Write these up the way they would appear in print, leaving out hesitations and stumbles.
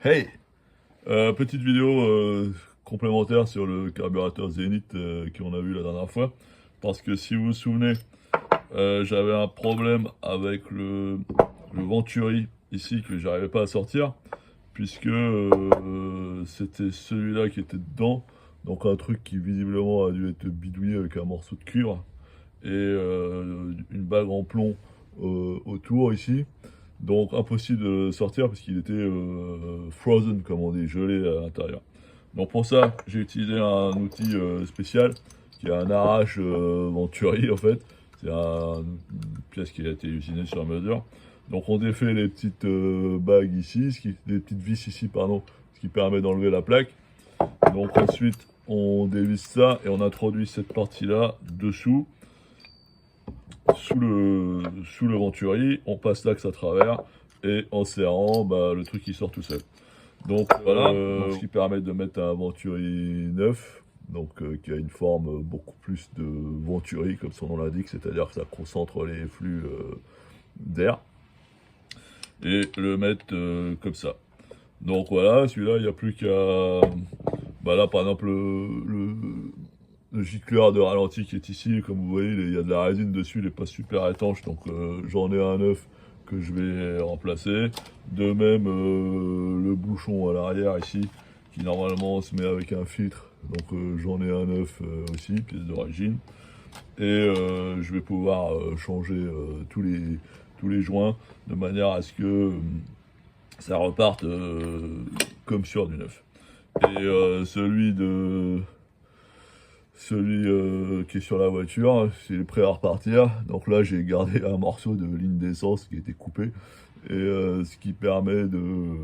Hey! Petite vidéo complémentaire sur le carburateur Zenith qu'on a vu la dernière fois. Parce que si vous vous souvenez, j'avais un problème avec le Venturi ici que j'arrivais pas à sortir. Puisque c'était celui-là qui était dedans. Donc un truc qui visiblement a dû être bidouillé avec un morceau de cuivre. Et une bague en plomb autour ici. Donc impossible de le sortir parce qu'il était frozen, comme on dit, gelé à l'intérieur. Donc pour ça, j'ai utilisé un outil spécial qui est un arrache Venturi en fait. C'est une pièce qui a été usinée sur mesure. Donc on défait les petites bagues ici, les petites vis ici, pardon, ce qui permet d'enlever la plaque. Donc ensuite, on dévisse ça et on introduit cette partie-là dessous sous le Venturi, on passe l'axe à travers et en serrant, le truc il sort tout seul. Donc voilà, ce qui permet de mettre un Venturi neuf, donc qui a une forme beaucoup plus de Venturi comme son nom l'indique, c'est-à-dire que ça concentre les flux d'air et le mettre comme ça. Donc voilà, celui-là il n'y a plus qu'à, là par exemple le gicleur de ralenti qui est ici, comme vous voyez, il y a de la résine dessus, il n'est pas super étanche, donc j'en ai un neuf que je vais remplacer. De même, le bouchon à l'arrière ici, qui normalement se met avec un filtre, donc j'en ai un neuf aussi, pièce d'origine. Et je vais pouvoir changer tous les joints, de manière à ce que ça reparte comme sur du neuf. Et celui qui est sur la voiture, c'est prêt à repartir. Donc là, j'ai gardé un morceau de ligne d'essence qui a été coupé. Et ce qui permet de... Vous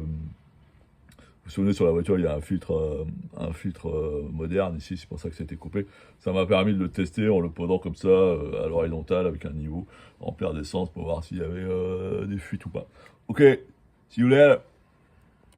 vous souvenez, sur la voiture, il y a un filtre moderne ici, c'est pour ça que c'était coupé. Ça m'a permis de le tester en le posant comme ça, à l'horizontale, avec un niveau, remplir d'essence pour voir s'il y avait des fuites ou pas. Ok, see you later.